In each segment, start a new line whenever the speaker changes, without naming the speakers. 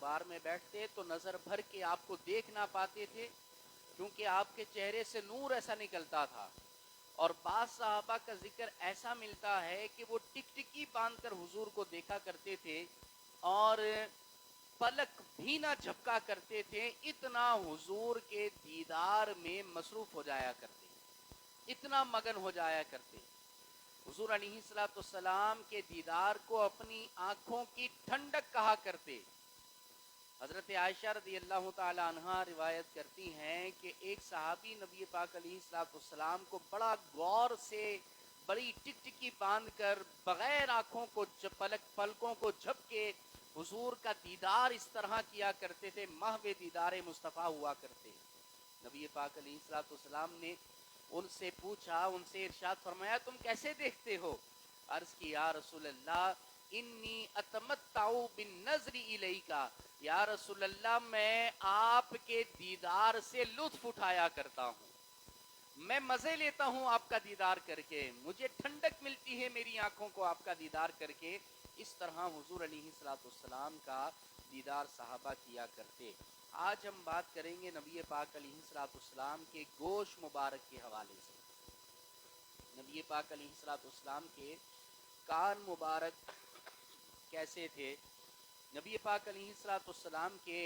دربار میں بیٹھتے تو نظر بھر کے آپ کو دیکھ نہ پاتے تھے، کیونکہ آپ کے چہرے سے نور ایسا نکلتا تھا. اور بعض صحابہ کا ذکر ایسا ملتا ہے کہ وہ ٹکٹکی باندھ کر حضور کو دیکھا کرتے تھے اور پلک بھی نہ جھپکا کرتے تھے، اتنا حضور کے دیدار میں مصروف ہو جایا کرتے، اتنا مگن ہو جایا کرتے. حضور علیہ الصلوۃ والسلام کے دیدار کو اپنی آنکھوں کی ٹھنڈک کہا کرتے. حضرت عائشہ رضی اللہ تعالی عنہا روایت کرتی ہیں کہ ایک صحابی نبی پاک علیہ الصلوۃ والسلام کو بڑا غور سے بڑی ٹکٹکی باندھ کر بغیر آنکھوں کو پلکوں کو جھپ کے حضور کا دیدار اس طرح کیا کرتے تھے، محو دیدار مصطفیٰ ہوا کرتے. نبی پاک علیہ الصلوۃ والسلام نے ان سے پوچھا، ان سے ارشاد فرمایا تم کیسے دیکھتے ہو؟ عرض کی یا رسول اللہ انی اتمتع بالنظر الیک، یا رسول اللہ میں آپ کے دیدار سے لطف اٹھایا کرتا ہوں، میں مزے لیتا ہوں آپ کا دیدار کر کے، مجھے ٹھنڈک ملتی ہے میری آنکھوں کو آپ کا دیدار کر کے. اس طرح حضور علیہ الصلوۃ والسلام کا دیدار صحابہ کیا کرتے. آج ہم بات کریں گے نبی پاک علیہ الصلوۃ والسلام کے گوشت مبارک کے حوالے سے. نبی پاک علیہ الصلوۃ والسلام کے کان مبارک کیسے تھے؟ نبی پاک علیہ الصلوۃ والسلام کے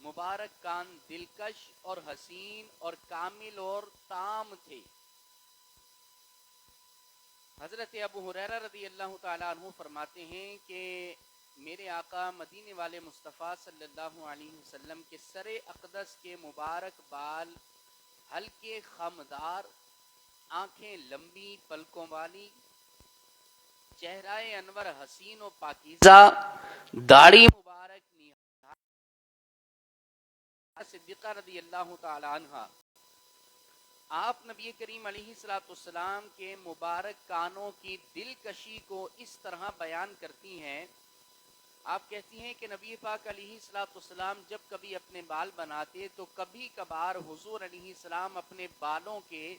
مبارک کان دلکش اور حسین اور کامل اور تام تھے. حضرت ابو ہریرہ رضی اللہ تعالیٰ عنہ فرماتے ہیں کہ میرے آقا مدینے والے مصطفیٰ صلی اللہ علیہ وسلم کے سر اقدس کے مبارک بال ہلکے خمدار، آنکھیں لمبی پلکوں والی، چہرہ انور حسین و پاکیزہ، داڑھی مبارک صدیقہ رضی اللہ تعالی عنہ. آپ نبی کریم علیہ الصلوۃ والسلام کے مبارک کانوں کی دلکشی کو اس طرح بیان کرتی ہیں. آپ کہتی ہیں کہ نبی پاک علیہ الصلوۃ والسلام جب کبھی اپنے بال بناتے تو کبھی کبھار حضور علیہ السلام اپنے بالوں کے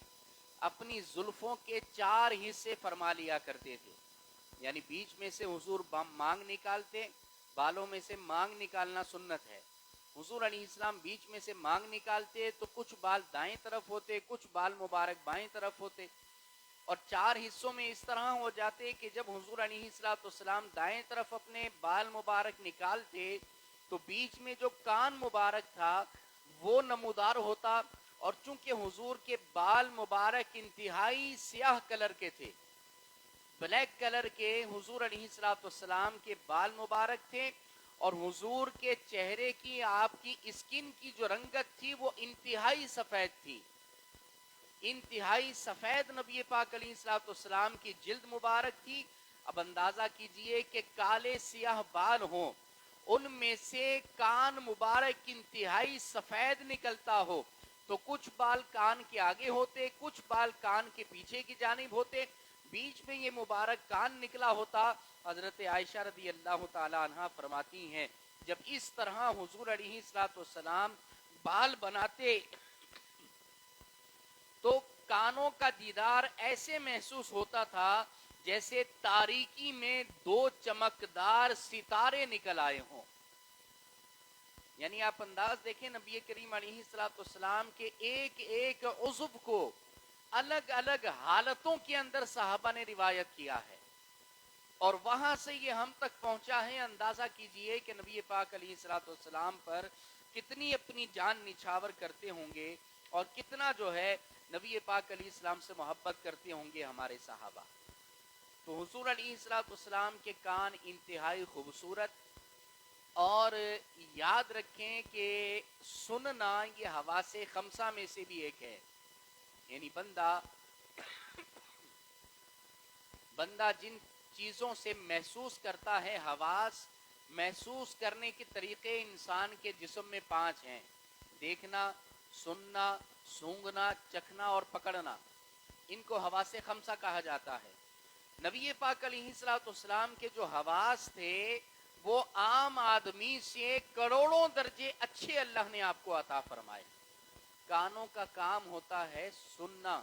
اپنی زلفوں کے 4 حصے فرما لیا کرتے تھے. یعنی بیچ میں سے حضور مانگ نکالتے، بالوں میں سے مانگ نکالنا سنت ہے. حضور علیہ السلام بیچ میں سے مانگ نکالتے تو کچھ بال دائیں طرف ہوتے، کچھ بال مبارک بائیں طرف ہوتے، اور 4 حصوں میں اس طرح ہو جاتے کہ جب حضور علیہ الصلوۃ والسلام دائیں طرف اپنے بال مبارک نکالتے تو بیچ میں جو کان مبارک تھا وہ نمودار ہوتا. اور چونکہ حضور کے بال مبارک انتہائی سیاہ کلر کے تھے، بلیک کلر کے حضور علیہ الصلوۃ والسلام کے بال مبارک تھے، اور حضور کے چہرے کی آپ کی اسکن کی جو رنگت تھی وہ انتہائی سفید تھی، انتہائی سفید نبی پاک علیہ الصلوۃ والسلام کی جلد مبارک تھی. اب اندازہ کیجئے کہ کالے سیاہ بال ہوں، ان میں سے کان مبارک انتہائی سفید نکلتا ہو تو کچھ بال کان کے آگے ہوتے، کچھ بال کان کے پیچھے کی جانب ہوتے، بیچ میں یہ مبارک کان نکلا ہوتا. حضرت عائشہ رضی اللہ تعالی عنہا فرماتی ہیں جب اس طرح حضور علیہ الصلوۃ والسلام بال بناتے تو کانوں کا دیدار ایسے محسوس ہوتا تھا جیسے تاریکی میں 2 چمکدار ستارے نکل آئے ہوں. یعنی آپ انداز دیکھیں نبی کریم علیہ الصلوۃ والسلام کے ایک ایک عضو کو الگ الگ حالتوں کے اندر صحابہ نے روایت کیا ہے، اور وہاں سے یہ ہم تک پہنچا ہے. اندازہ کیجئے کہ نبی پاک علیہ الصلوۃ والسلام پر کتنی اپنی جان نچھاور کرتے ہوں گے اور کتنا جو ہے نبی پاک علیہ السلام سے محبت کرتے ہوں گے ہمارے صحابہ. تو حضور علیہ الصلوۃ والسلام کے کان انتہائی خوبصورت، اور یاد رکھیں کہ سننا یہ حواس خمسہ میں سے بھی ایک ہے. یعنی بندہ جن چیزوں سے محسوس کرتا ہے، حواس محسوس کرنے کے طریقے انسان کے جسم میں 5 ہیں: دیکھنا، سننا، سونگھنا، چکھنا اور پکڑنا. ان کو حواس خمسہ کہا جاتا ہے. نبی پاک علیہ الصلوۃ والسلام کے جو حواس تھے وہ عام آدمی سے کروڑوں درجے اچھے اللہ نے آپ کو عطا فرمائے. کانوں کا کام ہوتا ہے سننا.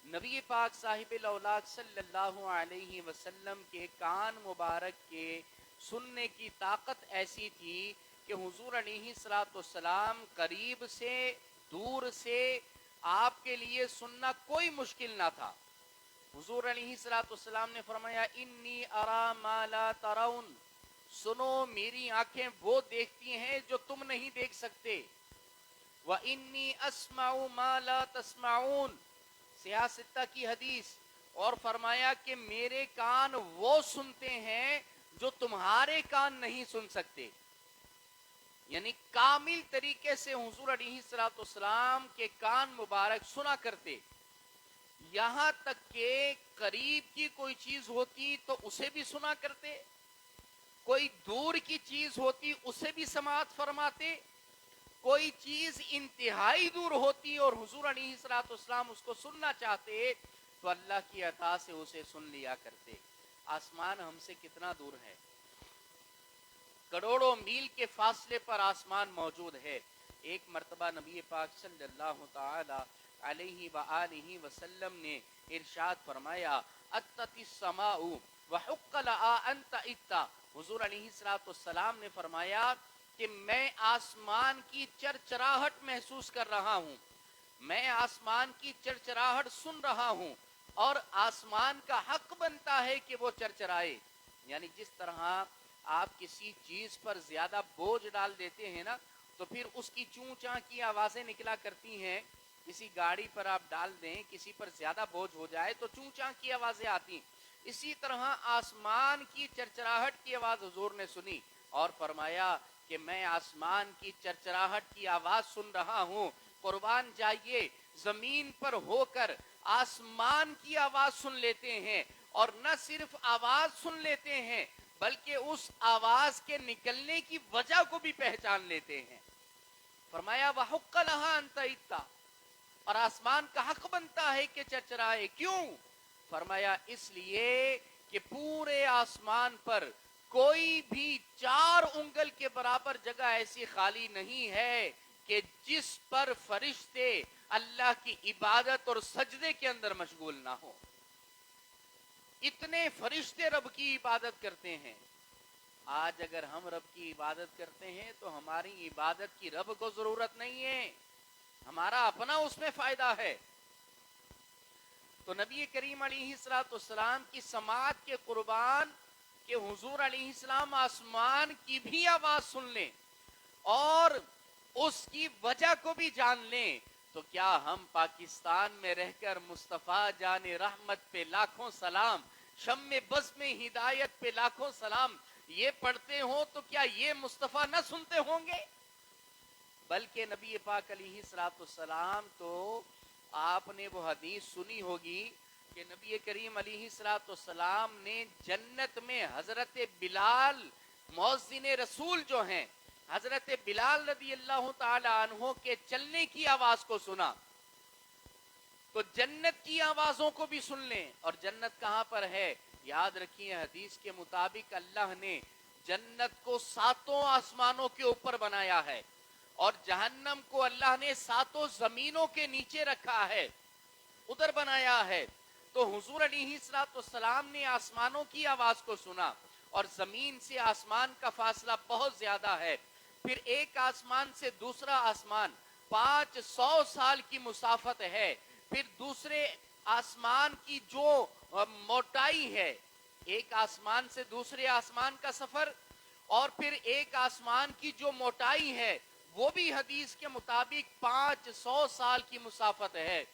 نبی پاک صاحب الاولاق صلی اللہ علیہ وسلم کے کان مبارک کے सुनने की ताकत ऐसी थी कि हुजूर अलैहिस्सलाम करीब से दूर से आपके लिए सुनना कोई मुश्किल ना था। हुजूर अलैहिस्सलाम ने फरमाया इन्नी अरा मा ला तरौन, सुनो मेरी आंखें वो देखती हैं जो तुम नहीं देख सकते। व इन्नी अस्माउ मा ला तस्माउन, सियासत्ता की हदीस, और फरमाया कि मेरे कान वो सुनते हैं जो तुम्हारे कान नहीं सुन सकते। यानी कामिल तरीके से हुजूर अलैहिस्सलाम के कान मुबारक सुना करते। यहां तक के करीब की कोई चीज होती तो उसे भी सुना करते, कोई दूर की चीज होती उसे भी समाअत फरमाते, कोई चीज इंतहाई दूर होती और हुजूर अलैहिस्सलाम उसको सुनना चाहते तो अल्लाह की अता से उसे सुन लिया करते। आसमान हमसे कितना दूर है, करोड़ों मील के फासले पर आसमान मौजूद है। एक मर्तबा नबी पाक सल्लल्लाहु तआला अलैहि व आलिहि वसल्लम ने इरशाद फरमाया अत्ततिस समाउ व हुक्कल अंत इत्ता। हुजूर अलैहिस्सलाम ने फरमाया कि मैं आसमान की चरचराहट महसूस कर रहा हूँ, मैं आसमान की चरचराहट सुन रहा हूँ और आसमान का हक बनता है कि वो चरचराए। यानी जिस तरह आप किसी चीज पर ज्यादा बोझ डाल देते हैं ना तो फिर उसकी चूं चां की आवाजें निकला करती हैं। किसी गाड़ी पर आप डाल दें, किसी पर ज्यादा बोझ हो जाए तो चूं चां की आवाजें आती। इसी तरह आसमान की चरचराहट की आवाज हुजूर ने सुनी और फरमाया कि मैं आसमान की चरचराहट की आवाज सुन रहा हूँ। कुर्बान जाइए, जमीन पर होकर आसमान की आवाज सुन लेते हैं और न सिर्फ आवाज सुन लेते हैं बल्कि उस आवाज के निकलने की वजह को भी पहचान लेते हैं। फरमाया वहुक्का लहा अंत इत्ता, और आसमान का हक बनता है कि चरचराए। क्यों? फरमाया इसलिए कि पूरे आसमान पर कोई भी 4 उंगल के बराबर जगह ऐसी खाली नहीं है कि जिस पर फरिश्ते अल्लाह की इबादत और सजदे के अंदर मशगूल ना हो। इतने फरिश्ते रब की इबादत करते हैं। आज अगर हम रब की इबादत करते हैं तो हमारी इबादत की रब को जरूरत नहीं है, हमारा अपना उसमें फायदा है। तो नबी करीम अलैहिस्सलाम की समाअत के कुर्बान के हुजूर अलैहिस्सलाम आसमान की भी आवाज सुन लें और उसकी वजह को भी जान लें, तो क्या हम पाकिस्तान में रहकर मुस्तफ़ा जाने रहमत पे लाखों सलाम, शम्मे बज़ में हिदायत पे लाखों सलाम ये पढ़ते हो तो क्या ये मुस्तफ़ा न सुनते होंगे? बल्कि नबी पाक अलैहिस्सलाम तो आपने वो हदीस सुनी होगी कि नबी करीम अलैहिस्सलाम ने जन्नत में हजरत बिलाल मौज़िन रसूल जो हैं, हजरत बिलाल रदी अल्लाह ताला अन्हो के चलने की आवाज को सुना। तो जन्नत की आवाजों को भी सुन लें। और जन्नत कहां पर है? याद रखिए, हदीस के मुताबिक अल्लाह ने जन्नत को 7 आसमानों के ऊपर बनाया है और जहन्नम को अल्लाह ने 7 जमीनों के नीचे रखा है, उधर बनाया है। तो हुजूर अलैहिस्सलाम ने आसमानों की आवाज को सुना और जमीन से आसमान का फासला बहुत ज्यादा है। फिर एक आसमान से दूसरा आसमान 500 साल की मुसाफत है। फिर दूसरे आसमान की जो मोटाई है, एक आसमान से दूसरे आसमान का सफर, और फिर एक आसमान की जो मोटाई है वो भी हदीस के मुताबिक 500 साल की मुसाफत है।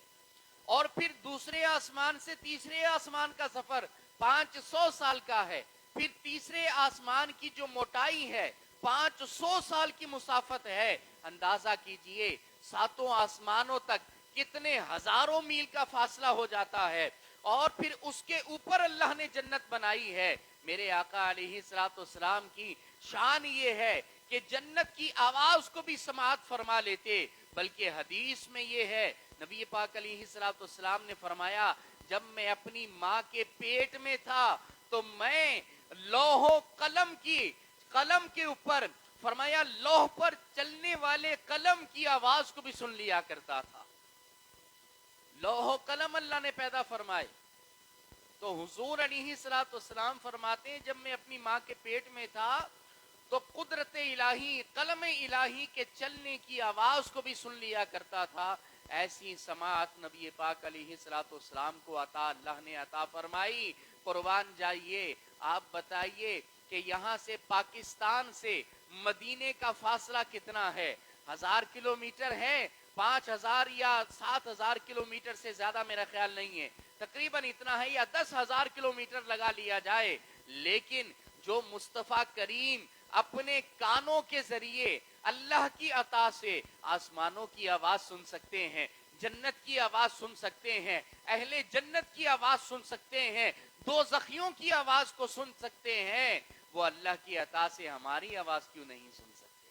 और फिर दूसरे आसमान से तीसरे आसमान का सफर 500 साल का है। फिर तीसरे आसमान की जो मोटाई है 500 साल की मुसाफत है। अंदाजा कीजिए 7 आसमानों तक कितने हजारों मील का फासला हो जाता है। और फिर उसके ऊपर अल्लाह ने जन्नत बनाई है। मेरे आका अलैहिस्सलाम की शान ये है कि जन्नत की आवाज को भी समाअत फरमा लेते। बल्कि हदीस में ये है, नबी पाक अलैहिस्सलाम ने फरमाया जब मैं अपनी माँ के पेट में था तो मैं लौहो कलम के ऊपर, फरमाया लौह पर चलने वाले कलम की आवाज को भी सुन लिया करता था। लौह कलम अल्लाह ने पैदा फरमाए। तो हुजूर अलैहिस्सलाम फरमाते हैं, जब मैं अपनी माँ के पेट में था तो कुदरत इलाही, कलम इलाही के चलने की आवाज को भी सुन लिया करता था। ऐसी समाअत नबी पाक अलैहिस्सलाम को अता अल्लाह ने अता फरमाई। कुर्बान जाइए, आप बताइए कि यहाँ से पाकिस्तान से मदीने का फासला कितना है? 1000 किलोमीटर है, 5000 या 7000 किलोमीटर से ज्यादा मेरा ख्याल नहीं है, तकरीबन इतना है, या 10,000 किलोमीटर लगा लिया जाए। लेकिन जो मुस्तफ़ा करीम अपने कानों के जरिए अल्लाह की अता से आसमानों की आवाज सुन सकते हैं, जन्नत की आवाज सुन सकते हैं, अहले जन्नत की आवाज सुन सकते हैं, दो जखियों की आवाज को सुन सकते हैं, वो अल्लाह की अता से हमारी आवाज क्यों नहीं सुन सकते?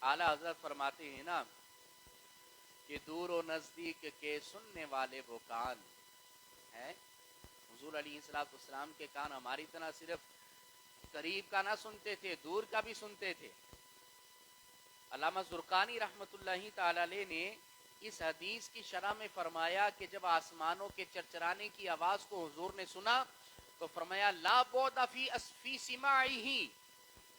आला हजरत फरमाते हैं ना कि दूर और नजदीक के सुनने वाले वो कान है। हुजूर अलैहिस्सलाम के कान हमारी तरह सिर्फ करीब का ना सुनते थे, दूर का भी सुनते थे। अल्लामा ज़ुरक़ानी रहमतुल्लाहि ताला अलैह ने इस हदीस की शरह में फरमाया कि जब आसमानों के चरचराने की आवाज को हुजूर ने सुना तो फरमाया ला बौदा फी सिमाइही,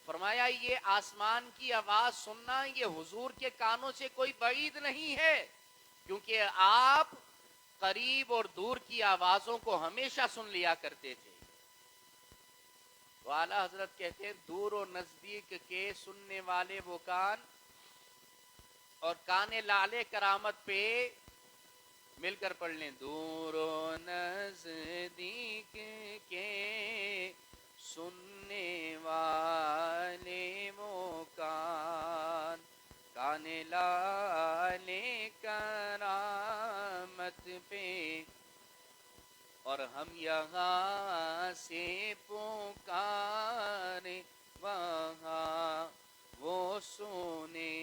फरमाया ये आसमान की आवाज सुनना ये हुजूर के कानों से कोई बईद नहीं है, क्योंकि आप करीब और दूर की आवाजों को हमेशा सुन लिया करते थे। तो आला हजरत कहते हैं दूर और नजदीक के सुनने वाले वो कान, और काने लाले करामत पे मिलकर पढ़ लें, दूर और नजदीक के सुनने वाले वो कान, काने लाले करामत पे, और हम यहाँ से पुकारे वहाँ वो सुने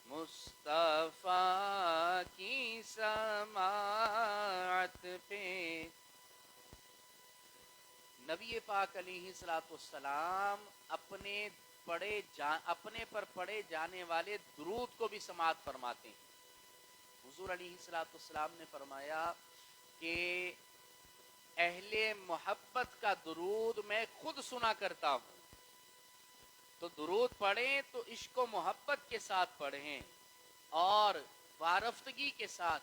मुस्तफा की समाअत पे। नबी पाक अलैहिस्सलाम अपने पर पढ़े जाने वाले दुरूद को भी समाअत फरमाते हैं। हुजूर अलैहिस्सलाम ने फरमाया कि अहले मोहब्बत का दुरूद मैं खुद सुना करता हूँ, तो दुरूद पढ़ें तो इश्क व मोहब्बत के साथ पढ़ें और वारफ्तगी के साथ,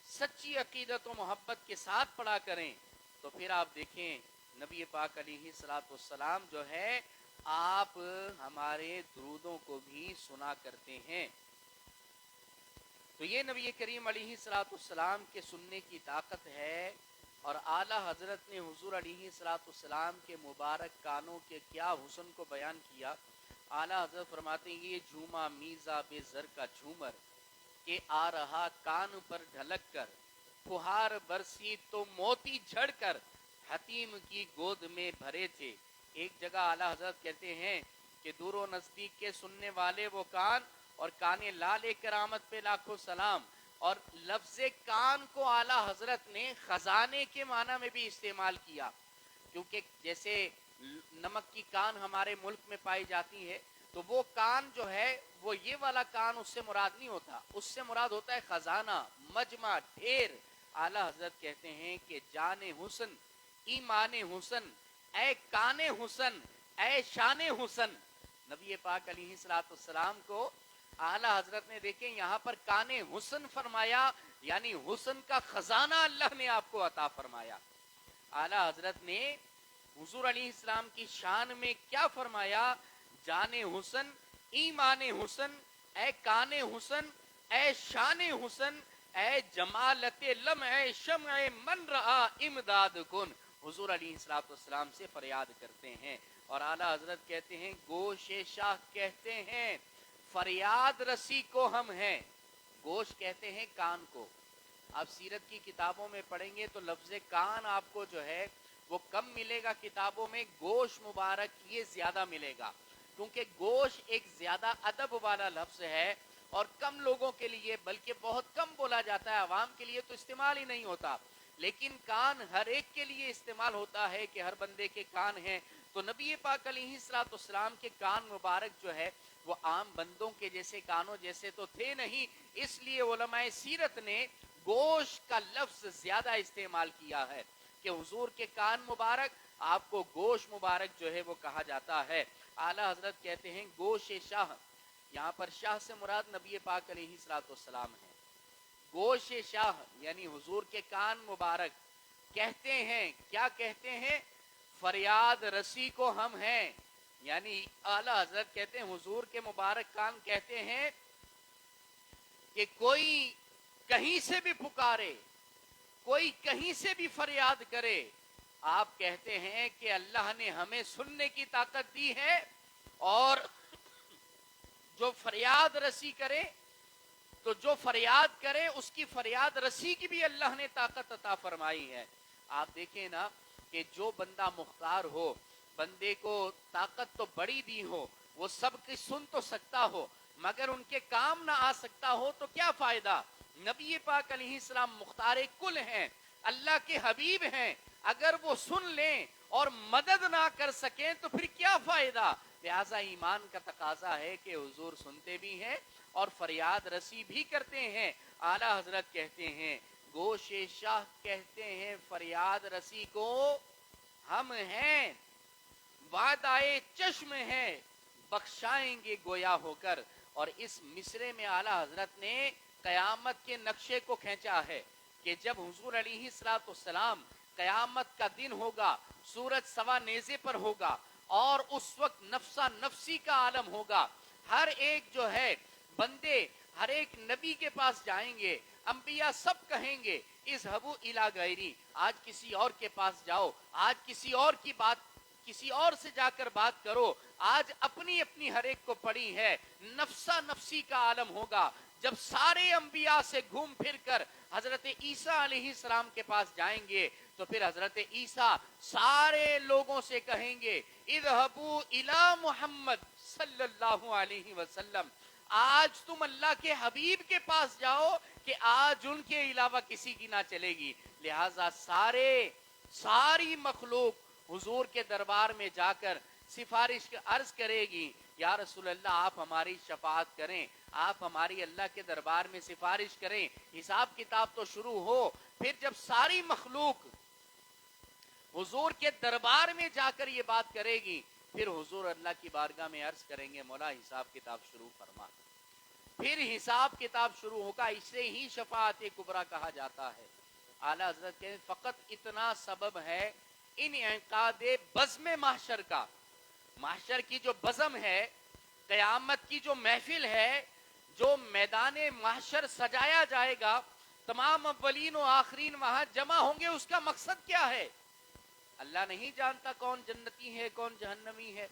सच्ची अकीदत व मोहब्बत के साथ पढ़ा करें। तो फिर आप देखें नबी पाक अलैहिस्सलाम जो है आप हमारे दुरूदों को भी सुना करते हैं। तो ये नबी करीम अलैहिस्सलाम के सुनने की ताकत है। और आला हजरत ने हुजूर अलैहिस्सलाम के मुबारक कानों के क्या हुस्न को बयान किया। आला हजरत फरमाते हैं ये झूमा मीज़ा बेज़र का झूमर के आ रहा कान पर ढलक कर, फुहार बरसी तो मोती झड़ कर हतीम की गोद में भरे थे। एक जगह आला हजरत कहते हैं कि दूर व नजदीक के सुनने वाले वो कान और काने लाले करामत पे लाखों सलाम। और लफ्ज़ कान को आला हजरत ने खजाने के माना में भी इस्तेमाल किया, क्योंकि जैसे नमक की कान हमारे मुल्क में पाई जाती है, तो वो कान जो है वो ये वाला कान उससे मुराद नहीं होता, उससे मुराद होता है खजाना, मजमा, ढेर। आला हजरत कहते हैं कि जाने हुस्न, ईमाने हुस्न, ए काने हुस्न, ए शाने हुस्न। नबी पाक अलैहिस्सलाम को आला हजरत ने देखें यहाँ पर काने हुस्न फरमाया, यानी हुस्न का खजाना अल्लाह ने आपको अता फरमाया। आला हजरत ने हुजूर अलैहिस्सलाम की शान में क्या फरमाया, जाने हुस्न, ईमाने हुस्न, ए काने हुस्न, ए शाने हुस्न, ए जमालते लम्हे शम्ए मन रहा इमदाद कुन। हुजूर अलैहिस्सलाम से फरियाद करते हैं। और आला हजरत कहते हैं गोशे शाह कहते हैं फरियाद रसी को हम हैं। गोश कहते हैं कान को। आप सीरत की किताबों में पढ़ेंगे तो लफ्ज़ कान आपको जो है वो कम मिलेगा किताबों में, गोश मुबारक ये ज्यादा मिलेगा, क्योंकि गोश एक ज्यादा अदब वाला लफ्ज़ है और कम लोगों के लिए, बल्कि बहुत कम बोला जाता है, आवाम के लिए तो इस्तेमाल ही नहीं होता। लेकिन कान हर एक के लिए इस्तेमाल होता है कि हर बंदे के कान हैं। तो नबी पाक अलैहिस्सलाम के कान मुबारक जो है वो आम बंदों के जैसे कानों जैसे तो थे नहीं, इसलिए उलमाए सीरत ने गोश का लफ्ज ज्यादा इस्तेमाल किया है। کہ हुजूर के कान मुबारक, आपको गोश मुबारक जो है वो कहा जाता है। आला हजरत कहते हैं गोश शाह, यहाँ पर शाह से मुराद नबी पाक अलैहिस्सलाम है। गोश शाह यानी हुजूर के कान मुबारक कहते हैं, क्या कहते हैं? फरियाद रसी को हम हैं। यानी आला हजरत कहते हैं हुजूर के मुबारक कान कहते हैं कि कोई कहीं से भी पुकारे, कोई कहीं से भी फरियाद करे, आप कहते हैं कि अल्लाह ने हमें सुनने की ताकत दी है, और जो फरियाद रसी करे, तो जो फरियाद करे उसकी फरियाद रसी की भी अल्लाह ने ताकत अता फरमाई है। आप देखें ना कि जो बंदा मुख्तार हो, बंदे को ताकत तो बड़ी दी हो, वो सब की सुन तो सकता हो, मगर उनके काम ना आ सकता हो तो क्या फायदा? नबी पाक अलैहिस्सलाम मुख्तार कुल हैं, अल्लाह के हबीब हैं, अगर वो सुन लें और मदद ना कर सकें तो फिर क्या फायदा? लिहाजा ईमान का तकाजा है कि हुजूर सुनते भी हैं और फरियाद रसी भी करते हैं। आला हजरत कहते हैं, गोशे शाह कहते हैं फरियाद रसी को हम हैं, वादाए चश्म है बख्शाएंगे गोया होकर। और इस मिसरे में आला हजरत ने कयामत के नक्शे को खींचा है कि जब हुजूर अलैहिस्सलाम कयामत का दिन होगा, सूरज सवा नेज़े पर होगा और उस वक्त नफ्सा नफ्सी का आलम होगा। हर एक जो है बंदे हर एक नबी के पास जाएंगे, अंबिया सब कहेंगे इज़हबू इला गैरी, आज किसी और के पास जाओ, आज किसी और की बात, किसी और से जाकर बात करो, आज अपनी अपनी हर एक को पड़ी है। नफ्सा नफ्सी का आलम होगा जब सारे अंबिया से घूम फिर कर हजरत ईसा अलैहिस्सलाम के पास जाएंगे, तो फिर हजरत ईसा सारे लोगों से कहेंगे इज़हबू इला मुहम्मद सल्लल्लाहु अलैहि वसल्लम, आज तुम अल्लाह के हबीब के पास जाओ कि आज उनके अलावा किसी की ना चलेगी। लिहाजा सारी मखलूक हुजूर के दरबार में जाकर सिफारिश अर्ज करेगी, या रसूल अल्लाह आप हमारी शफाअत करें, आप हमारी अल्लाह के दरबार में सिफारिश करें। हिसाब किताब तो शुरू हो, फिर जब सारी मखलूक हुजूर के दरबार में जाकर ये बात करेगी, फिर हुजूर अल्लाह की बारगाह में अर्ज करेंगे मौला हिसाब किताब शुरू फरमा। फिर हिसाब किताब शुरू होगा, इसे ही शफाअत कुबरा कहा जाता है। आला हजरत के फकत इतना सबब है इन इनकादे बज़्म महशर का, महशर की जो बज़म है, क़यामत की जो महफिल है, जो मैदान महशर सजाया जाएगा, तमाम अव्वलीन और आखरीन वहां जमा होंगे, उसका मकसद क्या है? अल्लाह नहीं जानता कौन जन्नती है कौन जहन्नमी है।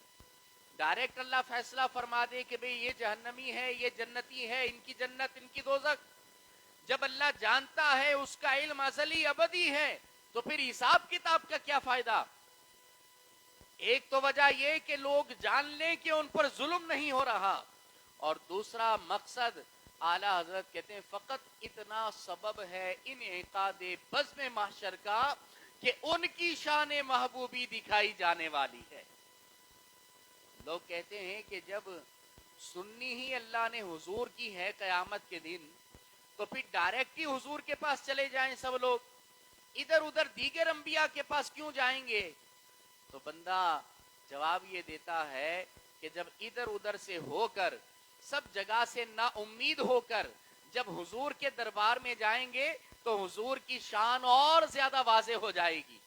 डायरेक्ट अल्लाह फैसला फरमा दे कि भाई ये जहन्नमी है, ये जन्नती है, इनकी जन्नत इनकी दोज़ख। जब अल्लाह जानता है, उसका इल्म अज़ली अबदी है, तो फिर हिसाब किताब का क्या फायदा? एक तो वजह यह कि लोग जान लें कि उन पर जुल्म नहीं हो रहा, और दूसरा मकसद आला हजरत कहते हैं फकत इतना सबब है इन इकादे बज़्म महशर का कि उनकी शान महबूबी दिखाई जाने वाली है। लोग कहते हैं कि जब सुन्नी ही अल्लाह ने हुजूर की है कयामत के दिन, तो फिर डायरेक्ट ही हुजूर के पास चले जाएं सब लोग, इधर उधर दीगर अंबिया के पास क्यों जाएंगे? तो बंदा जवाब ये देता है कि जब इधर उधर से होकर, सब जगह से ना उम्मीद होकर जब हुजूर के दरबार में जाएंगे, तो हुजूर की शान और ज्यादा वाज़े हो जाएगी,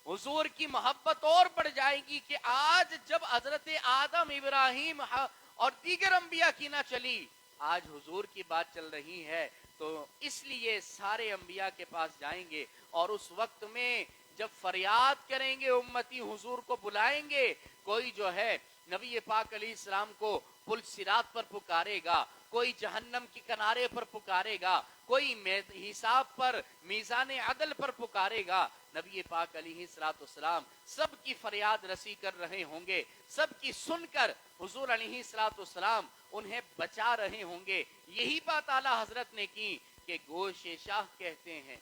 हुजूर की मोहब्बत और बढ़ जाएगी कि आज जब हजरत आदम, इब्राहिम और दीगर अंबिया की ना चली, आज हुजूर की बात चल रही है, तो इसलिए सारे अंबिया के पास जाएंगे। और उस वक्त में जब फरियाद करेंगे, उम्मती हुजूर को बुलाएंगे, कोई जो है नबी पाक अलैहिस्सलाम को पुल सिरात पर पुकारेगा, कोई जहन्नम के किनारे पर पुकारेगा, कोई हिसाब पर मीज़ान अदल पर पुकारेगा। नबी पाक अलैहिस्सलाम सबकी फरियाद रसी कर रहे होंगे, सबकी सुनकर हुजूर अलैहिस्सलाम उन्हें बचा रहे होंगे। यही बात आला हजरत ने की कि गोशे शाह कहते हैं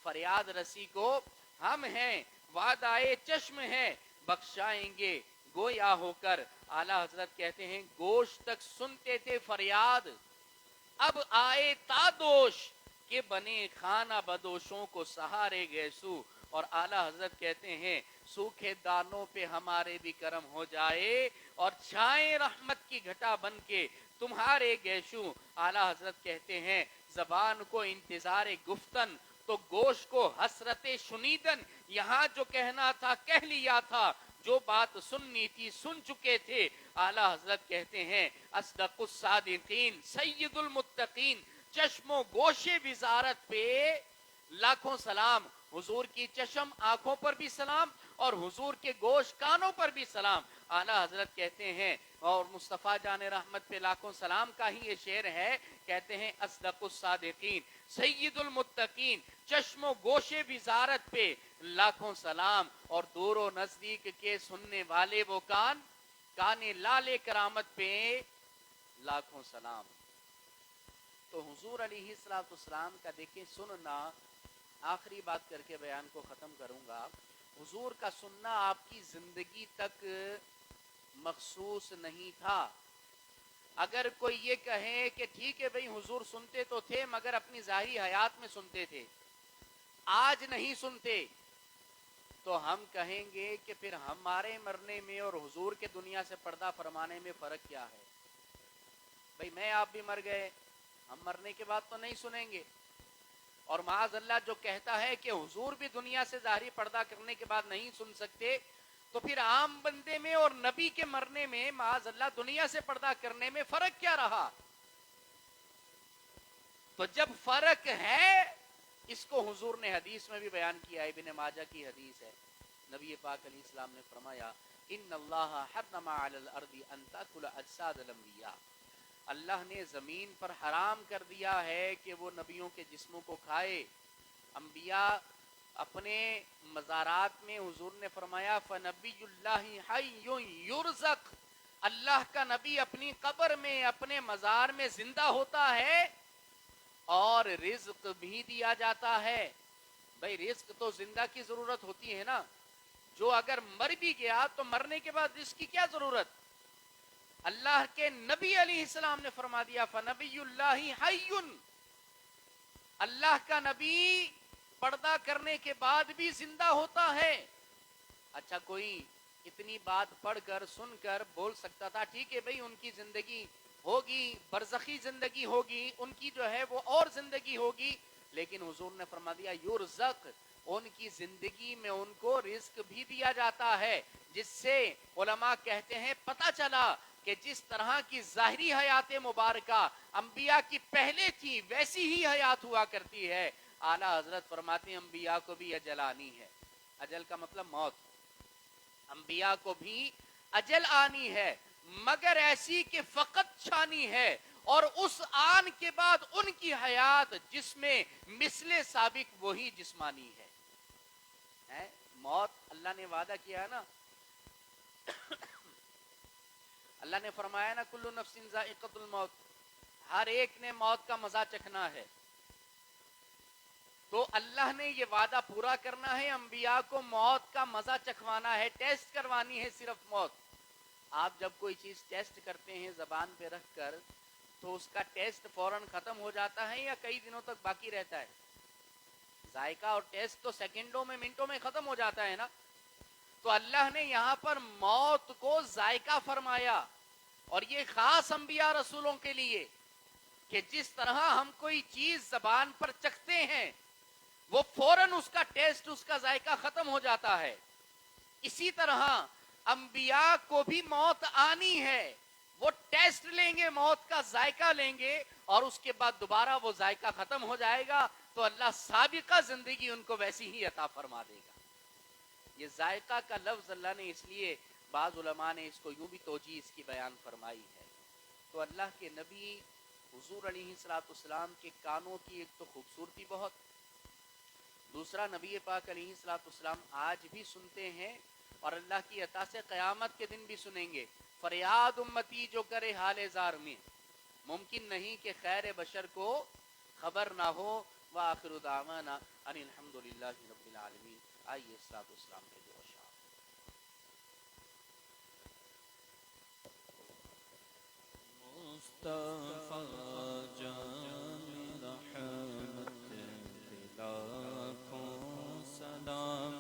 फरियाद रसी को हम हैं, वादाए चश्म है बख्शाएंगे गोया होकर। आला हजरत कहते हैं गोश तक सुनते थे फरियाद, अब आए तादोश के बने खाना बदोशों को सहारे गैसू। اور आला हजरत कहते हैं सूखे दानों पे हमारे भी करम हो जाए और छाए रहमत की घटा बन के तुम्हारे गैशु। आला हजरत कहते हैं जबान को इंतजार गुफ्तन तो गोश को हसरत शुनीदन। यहाँ जो कहना था कह लिया था, जो बात सुननी थी सुन चुके थे। आला हजरत कहते हैं अस्दकुस सादिकीन सैयदुल मुत्तकीन। चश्मो गोशे विजारत पे लाखों सलाम। हुजूर की चश्म आंखों पर भी सलाम और हुजूर के गोश कानों पर भी सलाम। आला हजरत कहते हैं और मुस्तफ़ा जाने रहमत पे लाखों सलाम का ही ये शेर है। कहते हैं अस्दकुस सादिकीन सैयदुल मुत्तकीन चश्मो गोशे विजारत पे लाखों सलाम। और दूरो नजदीक के सुनने वाले वो कान, काने लाले करामत पे लाखों सलाम। तो हुजूर अलैहिस्सलाम का देखिए सुनना, आखिरी बात करके बयान को ख़त्म करूँगा। हुजूर का सुनना आपकी ज़िंदगी तक मखसूस नहीं था। अगर कोई ये कहे कि ठीक है भाई हुजूर सुनते तो थे मगर अपनी ज़ाहिरी हयात में सुनते थे, आज नहीं सुनते, तो हम कहेंगे कि फिर हमारे मरने में और हुजूर के दुनिया से पर्दा फरमाने में फ़र्क क्या है। भाई मैं आप भी मर गए, हम मरने के बाद तो नहीं सुनेंगे। और माअज़ल्लाह जो कहता है कि हुजूर भी दुनिया से ज़ाहिरी पर्दा करने के बाद नहीं सुन सकते, तो फिर आम बंदे में और नबी के मरने में माअज़ल्लाह दुनिया से पर्दा करने में फर्क क्या रहा। तो जब फर्क है, इसको हुजूर ने हदीस में भी बयान किया है, इब्न माजा की हदीस है। नबी पाक अलैहिस्सलाम ने फरमाया इन्नल्लाह हर्रमा अलल अर्दी अन ताकुल अजसादल अंबिया। अल्लाह ने ज़मीन पर हराम कर दिया है कि वो नबियों के जिस्मों को खाए। अंबिया अपने मज़ारात में हुजूर ने फरमाया फ़नबियुल्लाहि हय्युन युरज़क़। अल्लाह का नबी अपनी कब्र में अपने मज़ार में जिंदा होता है और रिज़्क़ भी दिया जाता है। भाई रिज़्क़ तो जिंदा की ज़रूरत होती है ना, जो अगर मर भी गया तो मरने के बाद रिज़्क़ की क्या ज़रूरत। अल्लाह के नबी अलैहिस्सलाम ने फरमा दिया फ़नबियुल्लाहि हय्युन। अल्लाह का नबी पर्दा करने के बाद भी जिंदा होता है। अच्छा कोई इतनी बात पढ़कर सुनकर बोल सकता था ठीक है भाई उनकी जिंदगी होगी, बरज़खी जिंदगी होगी, उनकी जो है वो और जिंदगी होगी, लेकिन हुजूर ने फरमा दिया युरज़क़। उनकी जिंदगी में उनको रिज़्क़ भी दिया जाता है, जिससे उलमा कहते हैं पता चला कि जिस तरह की ज़ाहिरी हयात मुबारका अंबिया की पहले थी वैसी ही हयात हुआ करती है। आला हजरत फरमाते हैं अंबिया को भी अजल आनी है। अजल का मतलब मौत। अंबिया को भी अजल आनी है, मगर ऐसी कि फकत छानी है और उस आन के बाद उनकी हयात जिसमें मिसले साबिक वही जिस्मानी है? मौत अल्लाह ने वादा किया है ना। अल्लाह ने फरमाया ना कुल्लु नफ्सिन ज़ाइक़तुल मौत, हर एक ने मौत का मजा चखना है। तो अल्लाह ने ये वादा पूरा करना है, अंबिया को मौत का मजा चखवाना है, टेस्ट करवानी है सिर्फ मौत। आप जब कोई चीज टेस्ट करते हैं जबान पे रख कर, तो उसका टेस्ट फौरन खत्म हो जाता है या कई दिनों तक बाकी रहता है। जायका और टेस्ट तो सेकंडों में मिनटों में खत्म हो जाता है ना। तो अल्लाह ने यहाँ पर मौत को जायका फरमाया, और ये खास अंबिया रसूलों के लिए कि जिस तरह हम कोई चीज जबान पर चखते हैं वो फौरन उसका टेस्ट, उसका जायका खत्म हो जाता है, इसी तरह अंबिया को भी मौत आनी है। वो टेस्ट लेंगे, मौत का जायका लेंगे और उसके बाद दोबारा वो जायका खत्म हो जाएगा, तो अल्लाह साबिका जिंदगी उनको वैसी ही अता फरमा देगा। ये जायका का लफ्ज अल्लाह ने इसलिए, बाज़ उलमा ने इसको यूं भी तोजी इसकी बयान फरमाई है। तो अल्लाह के नबी हुजूर अलैहिस्सलाम के कानों की एक तो खूबसूरती बहुत, दूसरा नबी पाक अलैहिस्सलाम आज भी सुनते हैं और अल्लाह की अता से क़यामत के दिन भी सुनेंगे। फरियाद उम्मती जो करे हाले ज़ार में, मुमकिन नहीं कि खैर बशर को खबर ना हो। व आखिरु दावाना अनिल हम्दुलिल्लाहि रब्बिल आलमीन। आइए सलाम के दो शाम।
मुस्तफा जान रहमत लाखों सलाम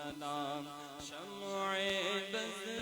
سلام شمع بز